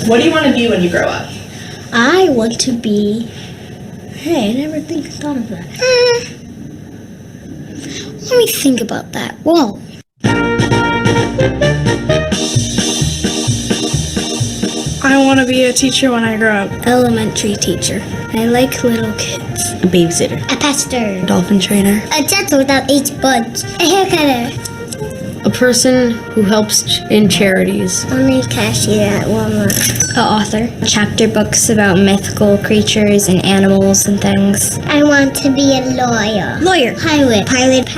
What do you want to be when you grow up? I want to be... Hey, I never thought of that. Let me think about that. Whoa. I want to be a teacher when I grow up. Elementary teacher. I like little kids. A babysitter. A pastor. Dolphin trainer. A dental that eats bugs. A haircutter. A person who helps in charities. Only cashier at Walmart. An author. Chapter books about mythical creatures and animals and things. I want to be a lawyer. Lawyer. Pilot. Pilot.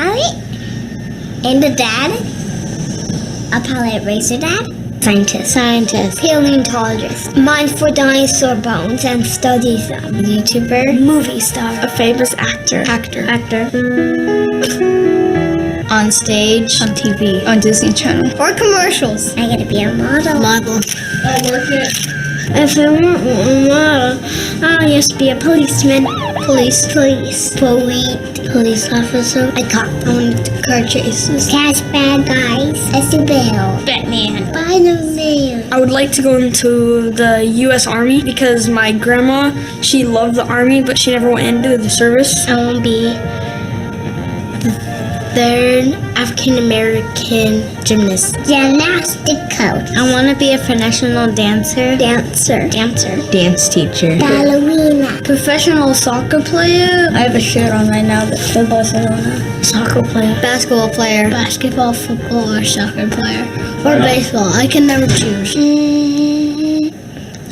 And a dad. A pilot racer dad. Scientist. Paleontologist. Mine for dinosaur bones and studies them. YouTuber. Movie star. A famous actor. Actor. On stage. On TV. On Disney Channel. Or commercials. I gotta be a model. Model. I'll work it. If I want a model, I'll just be a policeman. Police officer. A cop. I want to car chases. Catch bad guys. A superhero. Batman. Spider-Man. I would like to go into the U.S. Army because my grandma, she loved the Army, but she never went into the service. I want to be the third African-American gymnast. Gymnastic coach. I want to be a professional dancer. Dance teacher. Ballerina. Professional soccer player. I have a shirt on right now that says Barcelona. Soccer player. Basketball player. Basketball, football, or soccer player. Or baseball. I can never choose.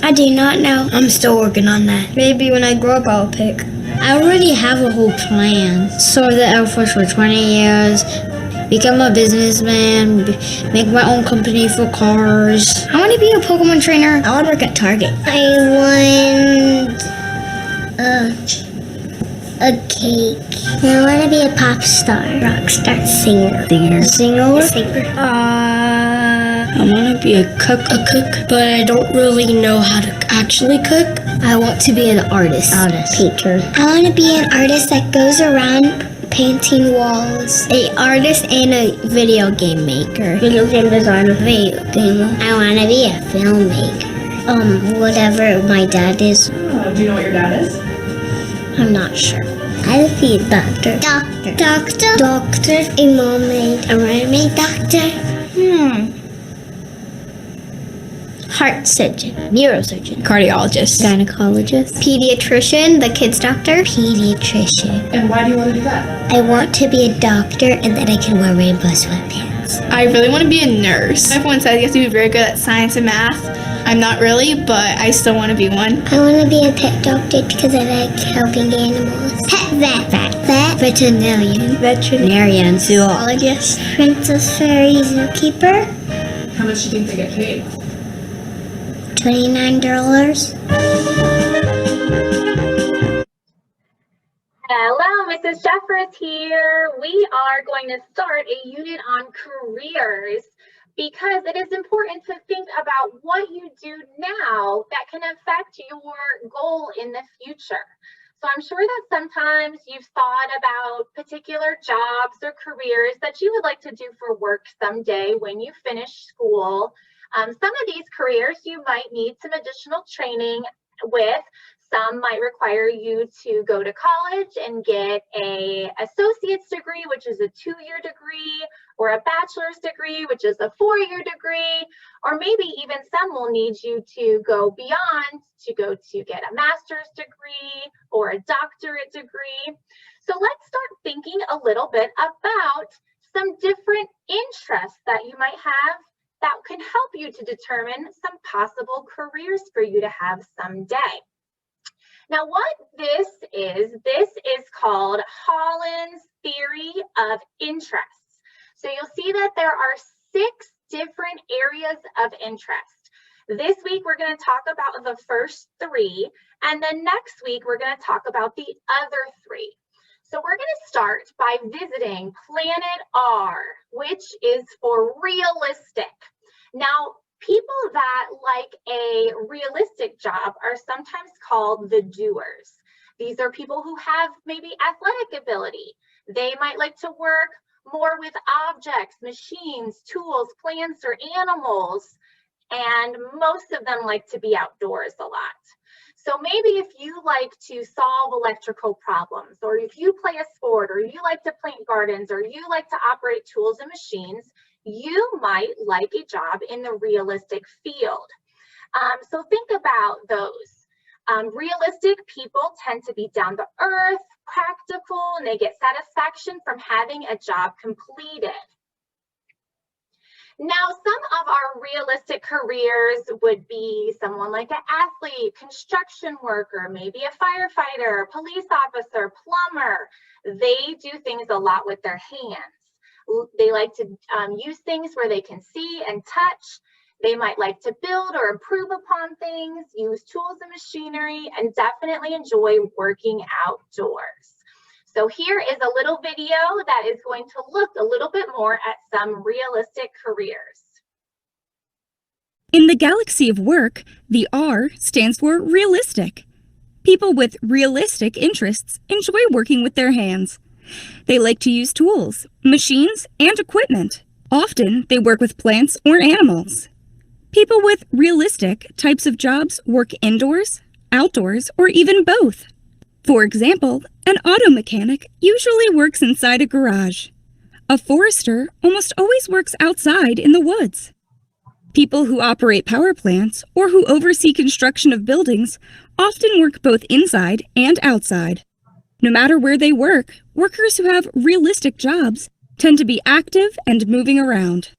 I do not know. I'm still working on that. Maybe when I grow up I'll pick. I already have a whole plan. Serve the Air Force for 20 years. Become a businessman. Make my own company for cars. I want to be a Pokemon trainer. I want to work at Target. I want a cake. I want to be a pop star, rock star, singer. I want to be a cook, but I don't really know how to actually cook. I want to be an artist. Painter. I want to be an artist that goes around painting walls. A artist and a video game maker. Video game designer. I want to be a filmmaker. Whatever my dad is. Do you know what your dad is? I'm not sure. I would be a doctor. Doctor. A mermaid. A mermaid doctor. Heart surgeon. Neurosurgeon. Cardiologist. Gynecologist. Pediatrician, the kid's doctor. Pediatrician. And why do you want to do that? I want to be a doctor and then I can wear rainbow sweatpants. I really want to be a nurse. Everyone says you have to be very good at science and math. I'm not really, but I still want to be one. I want to be a pet doctor because I like helping animals. Pet vet. Veterinarian. Zoologist. Princess Fairy zookeeper. How much do you think they get paid? $29. Hello, Mrs. Jeffers here. We are going to start a unit on careers because it is important to think about what you do now that can affect your goal in the future. So I'm sure that sometimes you've thought about particular jobs or careers that you would like to do for work someday when you finish school. Some of these careers you might need some additional training with. Some might require you to go to college and get an associate's degree, which is a 2-year degree, or a bachelor's degree, which is a 4-year degree, or maybe even some will need you to go beyond to go to get a master's degree or a doctorate degree. So let's start thinking a little bit about some different interests that you might have that can help you to determine some possible careers for you to have someday. Now, what this is called Holland's theory of interests. So you'll see that there are 6 different areas of interest. This week, we're going to talk about the first 3, and then next week, we're going to talk about the other 3. So we're going to start by visiting Planet R, which is for realistic. Now, people that like a realistic job are sometimes called the doers. These are people who have maybe athletic ability. They might like to work more with objects, machines, tools, plants, or animals. and most of them like to be outdoors a lot. So maybe if you like to solve electrical problems, or if you play a sport, or you like to plant gardens, or you like to operate tools and machines, you might like a job in the realistic field. So think about those. Realistic people tend to be down to earth, practical, and they get satisfaction from having a job completed. Now, some of our realistic careers would be someone like an athlete, construction worker, maybe a firefighter, police officer, plumber. They do things a lot with their hands. They like to use things where they can see and touch. They might like to build or improve upon things, use tools and machinery, and definitely enjoy working outdoors. So here is a little video that is going to look a little bit more at some realistic careers. In the galaxy of work, the R stands for realistic. People with realistic interests enjoy working with their hands. They like to use tools, machines, and equipment. Often, they work with plants or animals. People with realistic types of jobs work indoors, outdoors, or even both. For example, an auto mechanic usually works inside a garage. A forester almost always works outside in the woods. People who operate power plants or who oversee construction of buildings often work both inside and outside. No matter where they work, workers who have realistic jobs tend to be active and moving around.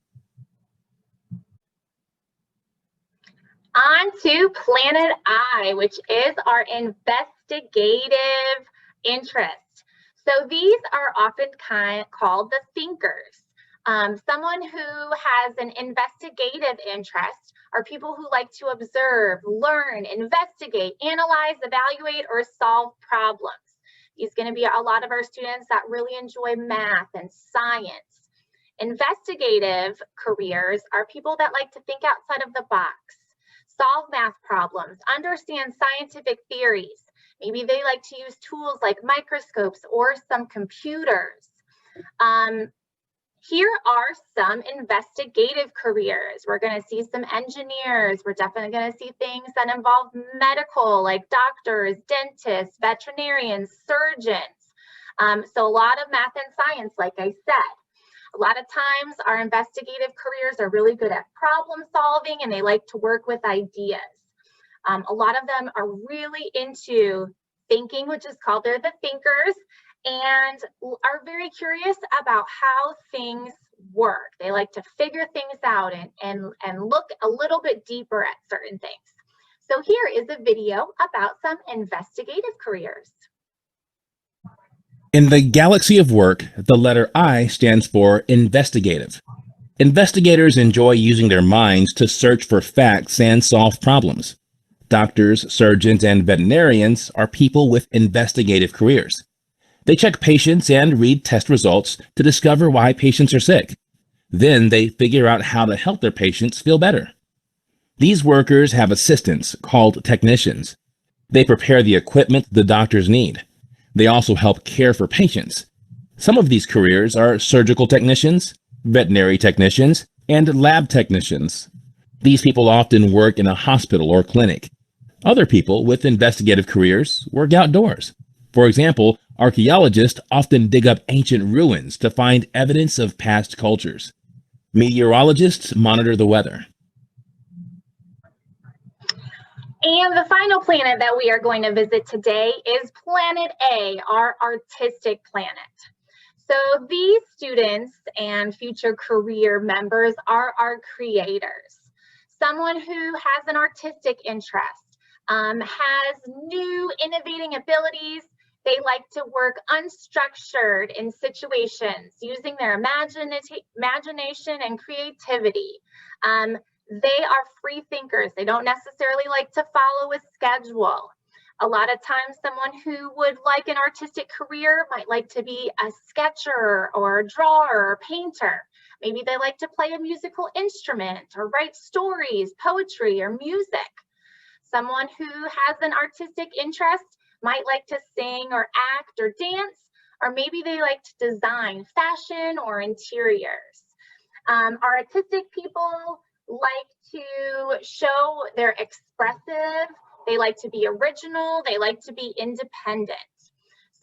On to Planet I, which is our investigative interest. So these are often called the thinkers. Someone who has an investigative interest are people who like to observe, learn, investigate, analyze, evaluate, or solve problems. These are going to be a lot of our students that really enjoy math and science. Investigative careers are people that like to think outside of the box, solve math problems, understand scientific theories. Maybe they like to use tools like microscopes or some computers. Here are some investigative careers. We're going to see some engineers. We're definitely going to see things that involve medical, like doctors, dentists, veterinarians, surgeons. So a lot of math and science, like I said. A lot of times our investigative careers are really good at problem solving and they like to work with ideas. A lot of them are really into thinking, which is called, they're the thinkers, and are very curious about how things work. They like to figure things out and look a little bit deeper at certain things. So here is a video about some investigative careers. In the galaxy of work, the letter I stands for investigative. Investigators enjoy using their minds to search for facts and solve problems. Doctors, surgeons, and veterinarians are people with investigative careers. They check patients and read test results to discover why patients are sick. Then they figure out how to help their patients feel better. These workers have assistants called technicians. They prepare the equipment the doctors need. They also help care for patients. Some of these careers are surgical technicians, veterinary technicians, and lab technicians. These people often work in a hospital or clinic. Other people with investigative careers work outdoors. For example, archaeologists often dig up ancient ruins to find evidence of past cultures. Meteorologists monitor the weather. And the final planet that we are going to visit today is Planet A, our artistic planet. So these students and future career members are our creators. Someone who has an artistic interest, has new innovating abilities. They like to work unstructured in situations using their imagination and creativity. They are free thinkers. They don't necessarily like to follow a schedule. A lot of times someone who would like an artistic career might like to be a sketcher or a drawer or painter. Maybe they like to play a musical instrument or write stories, poetry, or music. Someone who has an artistic interest might like to sing or act or dance, or maybe they like to design fashion or interiors. Our artistic people like to show they're expressive, they like to be original, they like to be independent.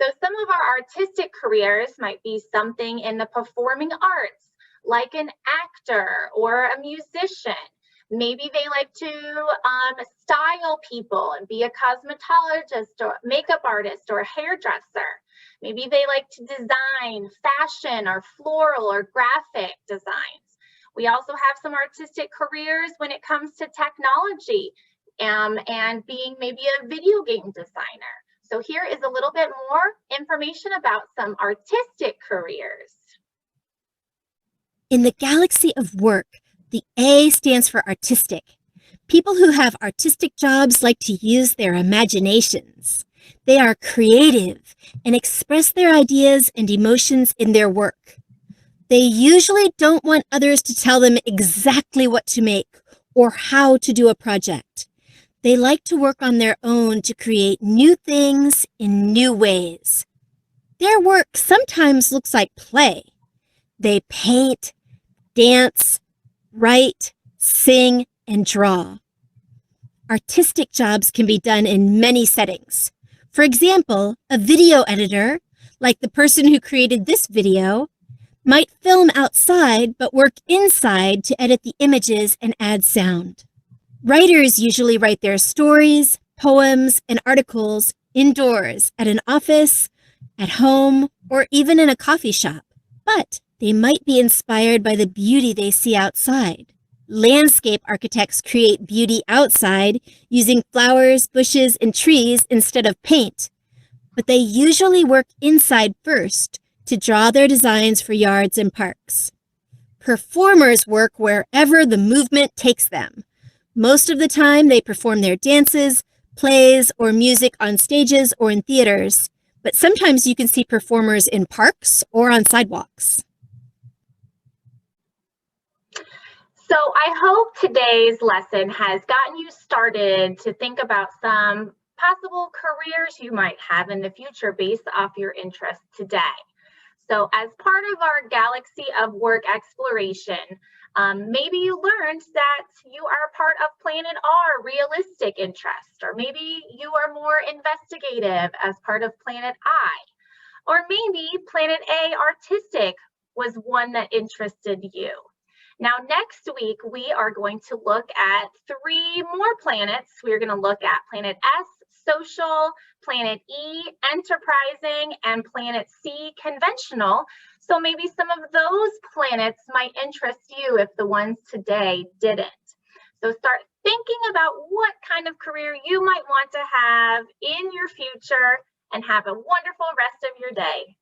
So some of our artistic careers might be something in the performing arts, like an actor or a musician. Maybe they like to style people and be a cosmetologist or makeup artist or a hairdresser. Maybe they like to design fashion or floral or graphic designs. We also have some artistic careers when it comes to technology and being maybe a video game designer. So here is a little bit more information about some artistic careers. In the galaxy of work, the A stands for artistic. People who have artistic jobs like to use their imaginations. They are creative and express their ideas and emotions in their work. They usually don't want others to tell them exactly what to make or how to do a project. They like to work on their own to create new things in new ways. Their work sometimes looks like play. They paint, dance, write, sing, and draw. Artistic jobs can be done in many settings. For example, a video editor, like the person who created this video, might film outside but work inside to edit the images and add sound. Writers usually write their stories, poems, and articles indoors at an office, at home, or even in a coffee shop. But they might be inspired by the beauty they see outside. Landscape architects create beauty outside using flowers, bushes, and trees instead of paint. But they usually work inside first to draw their designs for yards and parks. Performers work wherever the movement takes them. Most of the time, they perform their dances, plays, or music on stages or in theaters. But sometimes you can see performers in parks or on sidewalks. So I hope today's lesson has gotten you started to think about some possible careers you might have in the future based off your interests today. So as part of our Galaxy of Work exploration, maybe you learned that you are part of Planet R, realistic interest, or maybe you are more investigative as part of Planet I, or maybe Planet A, artistic, was one that interested you. Now, next week, we are going to look at 3 more planets. We're going to look at Planet S, social, Planet E, enterprising, and Planet C, conventional. So maybe some of those planets might interest you if the ones today didn't. So start thinking about what kind of career you might want to have in your future, and have a wonderful rest of your day.